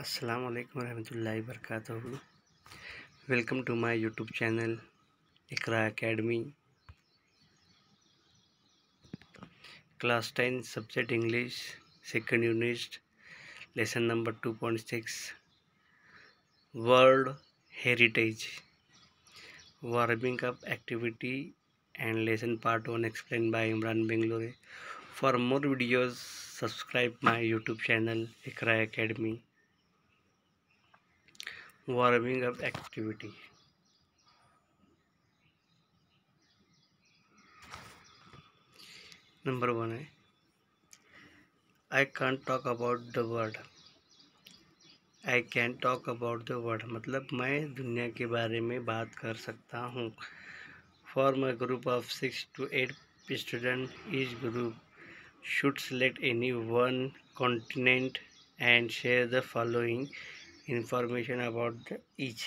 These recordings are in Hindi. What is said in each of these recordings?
अस्सलाम वालेकुम रहमतुल्लाहि वबरकातुहू। Welcome to my YouTube channel Iqra academy. Class 10 subject English second unit lesson number 2.6 world heritage warming up activity and lesson part 1 explain by Imran Bangalore. For more videos subscribe my YouTube channel Iqra academy. Warming up activity number 1 है I can talk about the world. I can talk about the world मतलब मैं दुनिया के बारे में बात कर सकता हूँ। For my group of 6 to 8 student, each group should select any one continent and share the following information about the each.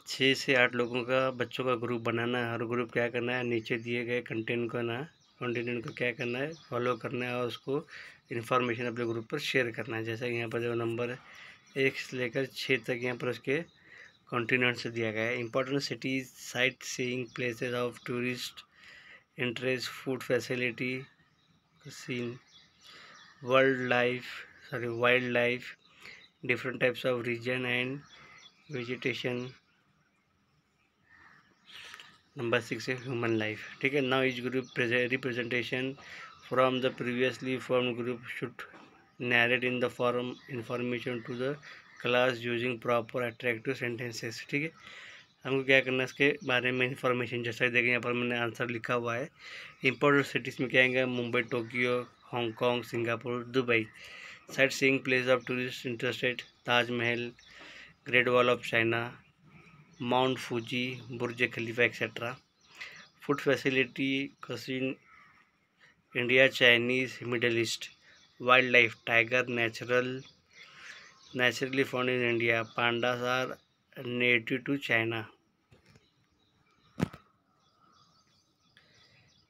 6 से 8 लोगों का बच्चों का ग्रुप बनाना है। हर ग्रुप क्या करना है, नीचे दिए गए कंटेंट को क्या करना है, फॉलो करना है और उसको इन्फॉर्मेशन अपने ग्रुप पर शेयर करना है। जैसा कि यहाँ पर जो नंबर 1 से लेकर 6 तक यहाँ पर उसके कॉन्टिनेंट से दिया गया है। Important cities, sightseeing places of tourist interest, food facility scene, wildlife, different types of region and vegetation. Number 6 है ह्यूमन लाइफ। ठीक है, now each group representation from the previously form group should narrate in the form information to the class using proper attractive sentences. ठीक है, हमको क्या करना है, इसके बारे में इंफॉर्मेशन जैसा देखें यहाँ पर मैंने आंसर लिखा हुआ है। इंपॉर्टेंट सिटीज़ में क्या आएंगे, Mumbai, Tokyo, Hong Kong, Singapore, Dubai. Sightseeing place of tourist interested, Taj Mahal, Great Wall of China, Mount Fuji, Burj Khalifa et cetera. Food facility, cuisine, India, Chinese, Middle East. Wildlife, tiger, naturally found in India, pandas are native to China.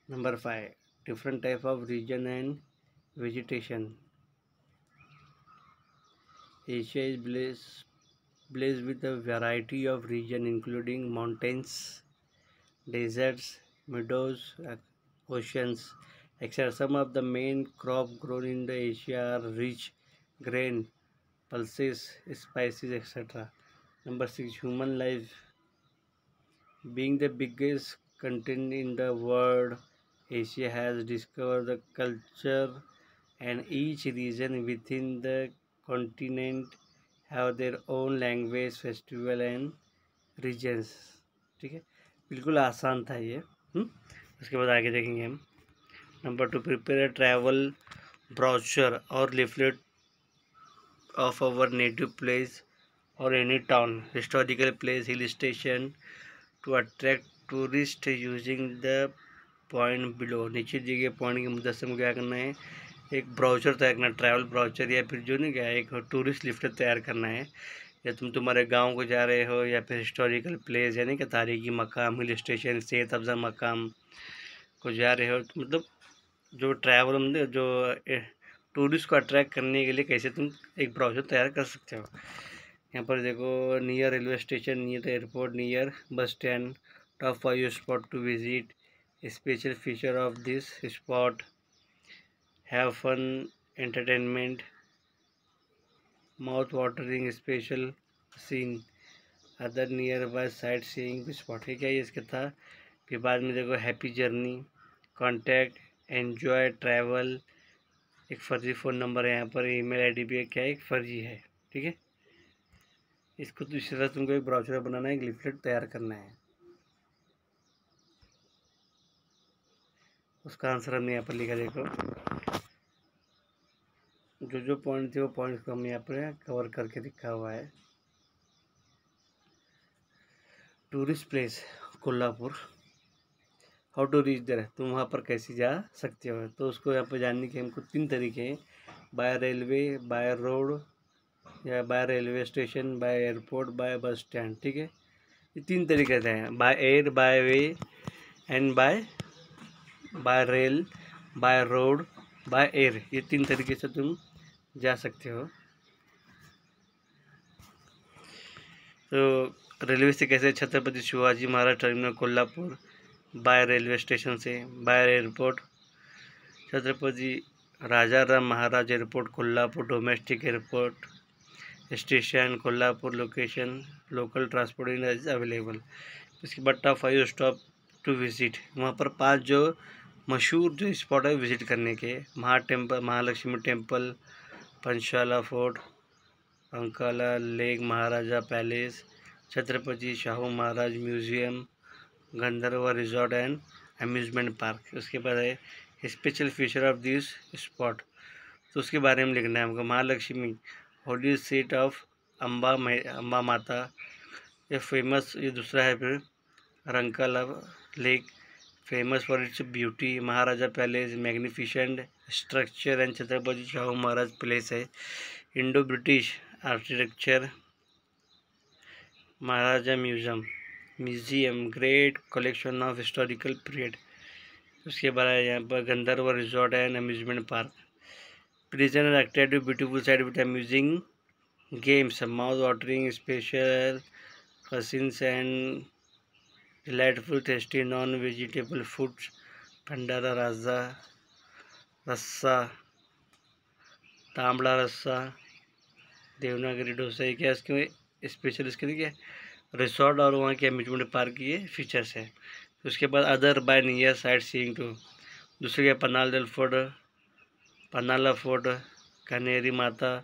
Number 5 different type of region and vegetation. Asia is blessed with a variety of region including mountains, deserts, meadows, oceans, etc. Some of the main crop grown in the Asia are rich grain, pulses, spices, etc. Number 6 human life. Being the biggest continent in the world, Asia has discovered the culture, and each region within the continent have their own language, festival and regions। ठीक है, बिल्कुल आसान था ये। उसके बाद आगे देखेंगे हम। Number 2 prepare a travel brochure और leaflet of our native place और any town, historical place, hill station to attract tourist using the point below. नीचे दिए गए पॉइंट की मदद से क्या करना है, एक ब्राउचर तैयार करना, ट्रैवल ब्राउचर या फिर जो नहीं क्या एक टूरिस्ट लिफलेट तैयार करना है। या तुम्हारे गांव को जा रहे हो या फिर हिस्टोरिकल प्लेस यानी कि तारीखी मकाम, हिल स्टेशन, सेहत अफजा मकाम को जा रहे हो, तो मतलब जो ट्रैवल मतलब जो टूरिस्ट को अट्रैक्ट करने के लिए कैसे तुम एक ब्राउचर तैयार कर सकते हो। यहाँ पर देखो, near railway station, near airport, near bus stand, top 5 spot to visit, special feature of this spot, have fun entertainment, mouth watering special scene, other nearby sightseeing spot. ठीक है, ये इसका था। फिर बाद में देखो happy journey, contact, enjoy travel, एक फर्जी फ़ोन नंबर है यहाँ पर, ईमेल आईडी भी क्या है, एक फर्जी है। ठीक है, इसको तो इस तरह तुमको एक ब्राउचर बनाना है, एक लिफलेट तैयार करना है। उसका आंसर हमने यहाँ पर लिखा, देखो जो पॉइंट थे वो पॉइंट्स को हमने यहाँ पर कवर करके लिखा हुआ है। Tourist place Kolhapur, how to reach there, तुम वहाँ पर कैसे जा सकते हो। तो उसको यहाँ पर जानने के हमको 3 तरीके हैं, बाय रेलवे, बाय रोड या by railway station, by airport, by bus stand. ठीक है, ये 3 तरीके से हैं, by air, by way and by rail, by road, by air. ये 3 तरीके से तुम जा सकते हो। तो रेलवे से कैसे? Chhatrapati Shivaji Maharaj terminal Kolhapur by railway station से, by airport Chhatrapati Raja Ram Maharaj airport Kolhapur domestic airport station Kolhapur location local transport is available. इसके बाद टॉप 5 स्टॉप टू विजिट, वहाँ पर 5 जो मशहूर जो स्पॉट है विजिट करने के, Mahalakshmi temple, पंचशाला fort, अंकाला lake, Maharaja palace, Chhatrapati Shahu Maharaj museum, Gandharva resort and amusement park. उसके बाद है special feature of this spot, तो उसके बारे में लिखना है हमको। महालक्ष्मी होली सीट ऑफ अम्बा माता, ये फेमस, ये दूसरा है। फिर Rankala lake famous for its beauty, Maharaja palace magnificent structure and Chhatrapati Shahu Maharaj place है। Indo British architecture, Maharaja museum great collection of historical period. उसके बाद यहाँ पर Gandharva resort and amusement park, prisoner active beautiful side with amusing games, mouth watering special cuisines and delightful tasty non vegetable foods, bhandara rassa, tambda रस्सा, देवनागरी डोसा। ये क्या इसके स्पेशल, इसके लिए क्या रिसोर्ट और वहाँ के अम्यूजमेंट पार्क की ये फीचर्स है। उसके बाद other by near sightseeing to, दूसरे क्या पनाला फोर्ट, कनेरी माता,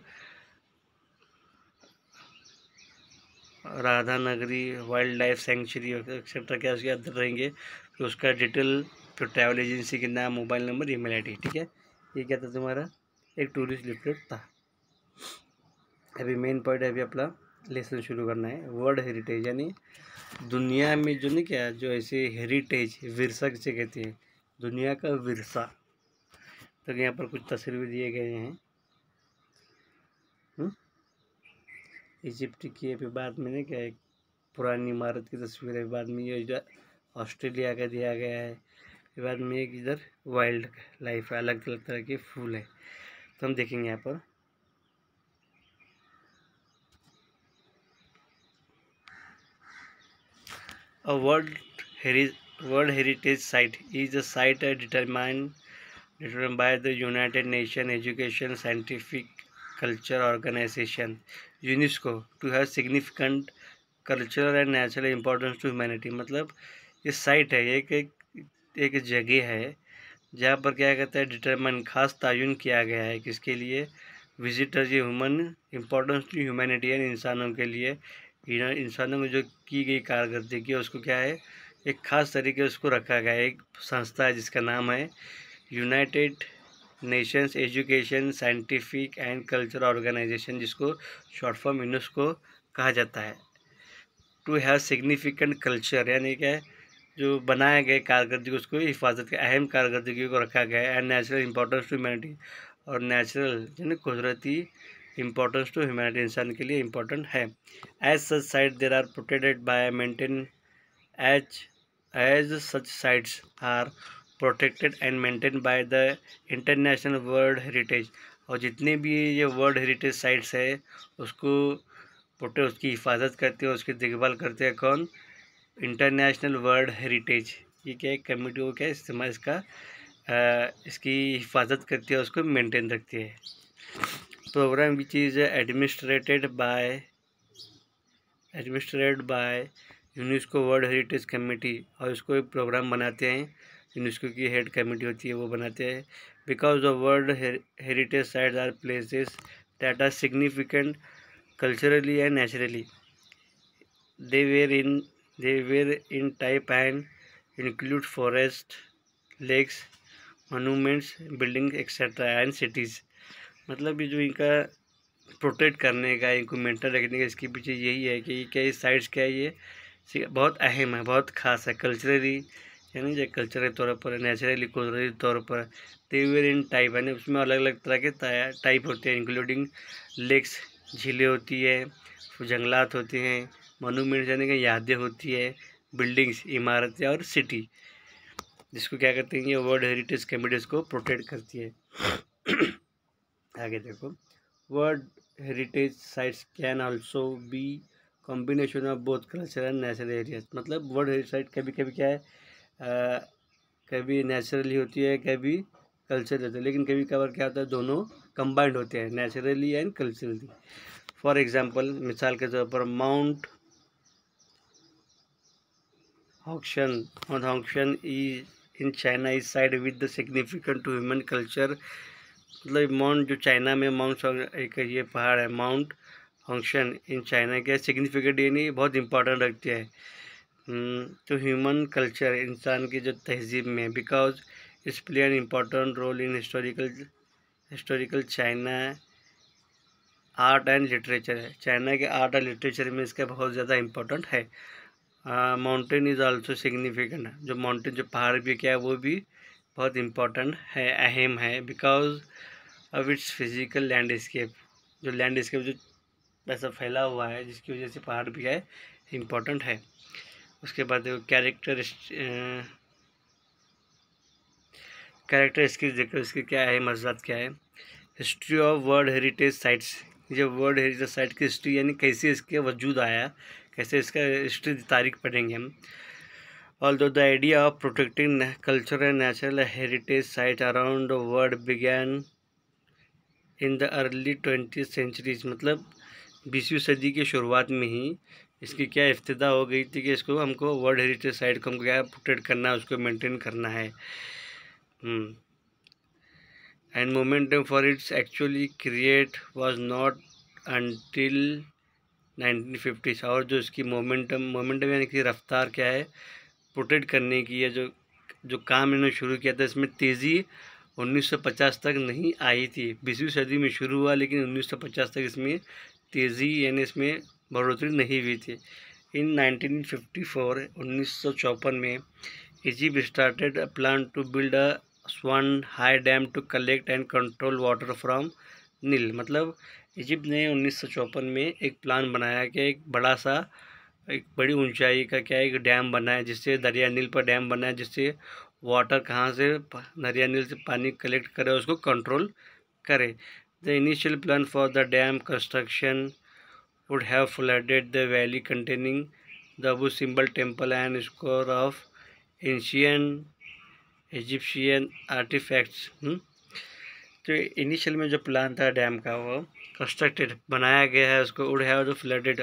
राधा नगरी वाइल्ड लाइफ सेंचुरी एक्सेट्रा क्या उसके अंदर रहेंगे। फिर उसका डिटेल, फिर ट्रैवल एजेंसी के नाम, मोबाइल नंबर, ईमेल आईडी। ठीक है, ये क्या था तुम्हारा एक टूरिस्ट लिफलेट था। अभी मेन पॉइंट है, अभी अपना लेसन शुरू करना है। वर्ल्ड हेरिटेज यानी दुनिया में जो नहीं क्या जो ऐसे हेरिटेज विरसा किसे कहते हैं, दुनिया का विरसा। तो यहाँ पर कुछ तस्वीर दिए गए हैं इजिप्ट की। अभी बाद में नहीं क्या एक पुरानी इमारत की तस्वीर है, बाद में ये जो ऑस्ट्रेलिया का दिया गया है, फिर बाद में एक इधर वाइल्ड लाइफ है, अलग अलग तरह के फूल है। तो हम देखेंगे यहाँ पर A World Heritage Site is a site determined by the United Nations Education Scientific Culture Organization UNESCO to have significant cultural and natural importance to humanity। मतलब ये साइट है, एक जगह है जहाँ पर क्या कहता है डिटरमाइन खास तयन किया गया है किसके लिए, विजिटर्स, ये ह्यूमन इम्पोर्टेंस टू ह्यूमैनिटी है, इंसानों के लिए, इंसानों में जो की गई कारकर्दगी है उसको क्या है एक खास तरीके से उसको रखा गया है। एक संस्था है जिसका नाम है United Nations Education Scientific and Culture Organisation, जिसको शॉर्ट फॉर्म यूनेस्को कहा जाता है। टू हैव सिग्निफिकेंट कल्चर यानी क्या है जो बनाए गए कारकर्दगी उसको हिफाजत के अहम कारकर्दगी को रखा गया है। And natural importance to humanity, और नेचुरल यानी कुदरती इम्पोर्टेंस टू ह्यूमैनिटी, इंसान के लिए इम्पोर्टेंट है। As such site there are protected by maintain as such sites are protected and maintain by the international world heritage, और जितने भी ये वर्ल्ड हेरिटेज साइट्स है उसको उसकी हिफाजत करते हैं, उसकी देखभाल करते हैं कौन, इंटरनेशनल वर्ल्ड हेरिटेज। ये क्या एक कमेटी को क्या इस्तेमाल इसकी हिफाजत करती है, उसको मेंटेन रखती है। Programme which is administrated by UNESCO world heritage committee, और इसको एक प्रोग्राम बनाते हैं, यूनेस्को की हेड कमेटी होती है वो बनाते हैं। Because the world heritage sites are places that are significant culturally and naturally, they were in type and include forest, lakes, monuments, buildings etc and cities। मतलब ये जो इनका प्रोटेक्ट करने का, इनको मेंटेन रखने का, इसके पीछे यही है कि क्या ये साइट्स क्या है, ये बहुत अहम है, बहुत खास है, कल्चरली यानी जो कल्चरल तौर पर, नेचुरली कुदरती तौर पर। देवर इन टाइप यानी उसमें अलग अलग तरह के टाइप होते हैं, इंक्लूडिंग लेक्स झीलें होती है, जंगलात होते हैं, मोनूमेंट्स यानी कि यादें होती है, बिल्डिंग्स इमारतें, और सिटी, जिसको क्या करते हैं ये वर्ल्ड हेरिटेज कमेटी इसको प्रोटेक्ट करती है। आगे देखो, world heritage sites can also be combination of both culture and natural areas. मतलब वर्ल्ड हेरिटेज साइट कभी कभी क्या है, कभी नेचुरली होती है, कभी कल्चर होता है, लेकिन कभी कभार क्या होता है, दोनों कंबाइंड होते हैं, naturally and culturally. For example, मिसाल के तौर पर mount Hongshan is in China is side with the significant to human culture। मतलब माउंट जो चाइना में माउंट एक ये पहाड़ है माउंट होंगशन इन चाइना के सिग्निफिकेंट यानी बहुत इंपॉर्टेंट रखती है तो ह्यूमन कल्चर इंसान की जो तहजीब में, because it's play an important role in historical China art and literature है। चाइना के आर्ट और लिटरेचर में इसका बहुत ज़्यादा इम्पोर्टेंट है। माउंटेन इज़ आल्सो सिग्निफिकेंट, जो माउंटेन जो पहाड़ भी क्या है वो भी बहुत इम्पोर्टेंट है, अहम है, because of its physical landscape. जो लैंडस्केप जो ऐसा फैला हुआ है जिसकी वजह से पहाड़ भी है इम्पोर्टेंट है। उसके बाद देखो कैरेक्टर स्किल्स देखो, इसकी क्या है मज़ात क्या है। History of world heritage sites, जो वर्ल्ड हेरिटेज साइट की हिस्ट्री यानी कैसे इसके वजूद आया, कैसे इसका हिस्ट्री तारीख पढ़ेंगे हम। Although the idea of protecting cultural and natural heritage sites around the world began in the early 20th centuries, मतलब 20वीं सदी की शुरुआत में ही इसकी क्या इफ्तिदा हो गई थी कि इसको हमको वर्ल्ड हेरिटेज साइट को हमको क्या प्रोटेक्ट करना है, उसको मेंटेन करना है। And momentum for its actually create was not until 1950s। और जो इसकी मोमेंटम यानी कि रफ्तार क्या है प्रोटेक्ट करने की, या जो काम इन्होंने शुरू किया था इसमें तेज़ी 1950 तक नहीं आई थी। 20वीं सदी में शुरू हुआ लेकिन 1950 तक इसमें तेज़ी यानी इसमें बढ़ोतरी नहीं हुई थी। इन 1954 में Egypt started a plan to build Aswan high dam to collect and control water from Nile. मतलब इजिप्ट ने 1954 में एक प्लान बनाया कि एक बड़ी ऊंचाई का क्या एक डैम बना है, जिससे दरिया नील पर डैम बना है, जिससे वाटर कहाँ से दरिया नील से पानी कलेक्ट करे, उसको कंट्रोल करे। The initial plan for the dam construction would have flooded the valley containing the Abu Simbel temple and score of ancient Egyptian artefacts. तो इनिशियल में जो प्लान था डैम का वो कंस्ट्रक्टेड बनाया गया है, उसको वुड हैव जो फ्लडेड,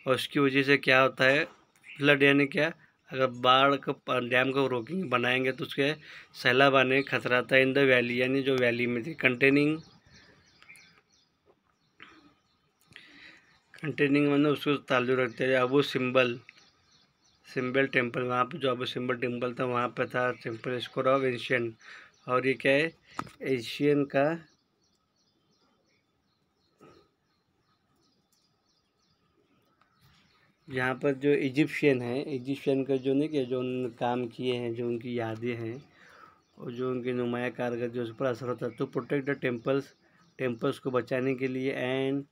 और उसकी वजह से क्या होता है फ्लड यानी क्या, अगर बाढ़ का डैम को रोकेंगे बनाएंगे तो उसके सैलाब आने का खतरा था इन द वैली, यानी जो वैली में थी। कंटेनिंग मतलब उसको ताल्लुक रखते हैं अबू सिम्बल टेम्पल, वहाँ पे जो अबू सिम्बल टेम्पल था वहाँ पे था टेम्पल स्कोर ऑफ एशियन। और ये क्या है एशियन का यहाँ पर जो इजिप्शियन का जो नहीं कि जो उन्होंने काम किए हैं, जो उनकी यादें हैं और जो उनकी नुमाया कारगर जो उस पर असर होता है, तो प्रोटेक्ट द टेम्पल्स को बचाने के लिए एंड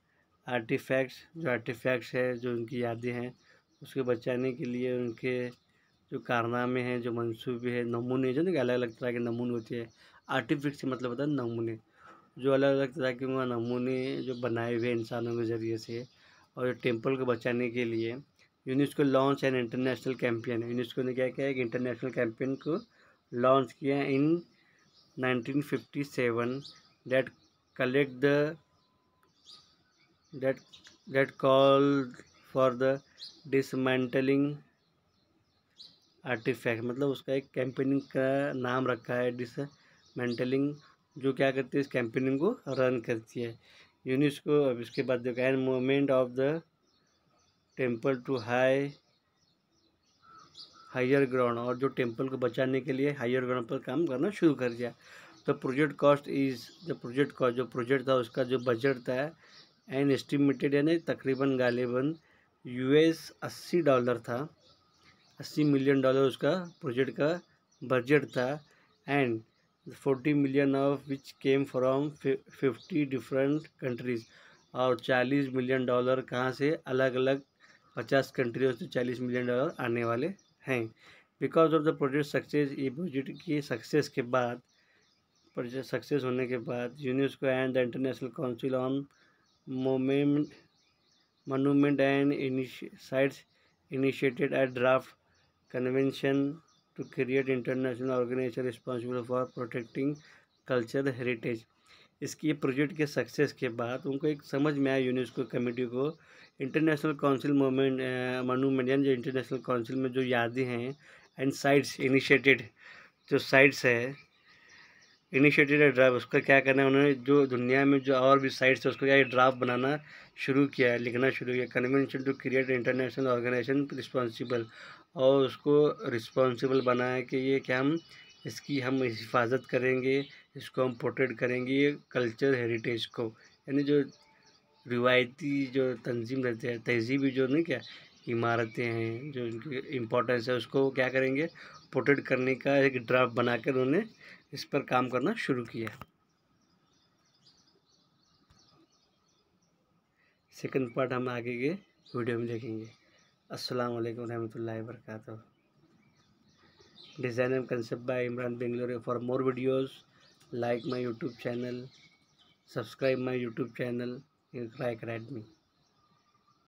आर्टिफैक्ट्स है जो उनकी यादें हैं उसके बचाने के लिए, उनके जो कारनामे हैं, जो मंसूबे हैं, नमूने जो ना अलग अलग तरह के नमूने होते हैं। आर्टिफैक्ट से मतलब होता है नमूने, जो अलग अलग तरह के वहाँ नमूने जो बनाए हुए इंसानों के ज़रिए से, और टेम्पल को बचाने के लिए UNESCO launch an international campaign. UNESCO ने क्या किया, एक इंटरनेशनल कैंपेन को लॉन्च किया in 1957 that collect the that call for the dismantling artefact. मतलब उसका एक कैंपेनिंग का नाम रखा है डिसमेंटलिंग, जो क्या करती है इस कैंपेनिंग को रन करती है यूनेस्को। अब इसके बाद देखा है movement of the temple to higher ground, और जो टेम्पल को बचाने के लिए हायर ग्राउंड पर काम करना शुरू कर दिया। तो प्रोजेक्ट कॉस्ट जो प्रोजेक्ट था उसका जो बजट था एंड एस्टिमेटेड यानी तकरीबन गालिबन $80 था, $80 मिलियन उसका प्रोजेक्ट का बजट था। And 40 million of which came from 50 different countries, और $40 मिलियन कहाँ से, अलग अलग 50 कंट्रियों से $40 मिलियन आने वाले हैं। Because of the project success, ये प्रोजेक्ट की सक्सेस के बाद प्रोजेक्ट सक्सेस होने के बाद UNESCO and the international council on monument and sites initiated a draft convention to create international organization responsible for protecting cultural heritage। इसकी ये प्रोजेक्ट के सक्सेस के बाद उनको एक समझ में आया यूनेस्को कमेटी को इंटरनेशनल काउंसिल मोनूमेंट यानी जो इंटरनेशनल काउंसिल में जो यादें हैं एंड साइट्स इनिशिएटेड, जो साइट्स है इनिशिएटेड ड्राफ्ट, उसका क्या करना है उन्होंने, जो दुनिया में जो और भी साइट्स है उसका क्या ड्राफ्ट बनाना शुरू किया है, लिखना शुरू किया। Convention to create international organisation responsible, और उसको रिस्पॉन्सिबल बनाया कि ये क्या इसकी हम हिफाजत करेंगे, इसको हम प्रोटेक्ट करेंगे, ये कल्चर हेरिटेज को, यानी जो रिवायती जो तंजीम रहते हैं, तहजीबी जो नहीं क्या इमारतें हैं, जो उनकी इम्पोर्टेंस है, उसको क्या करेंगे प्रोटेक्ट करने का एक ड्राफ्ट बनाकर उन्होंने इस पर काम करना शुरू किया। सेकंड पार्ट हम आगे के वीडियो में देखेंगे। अस्सलाम वालेकुम रहमतुल्लाहि व बरकातहू। Design and concept by Imran Bangalore. For more videos like my YouTube channel, subscribe my YouTube channel, क्राइक रेड मी।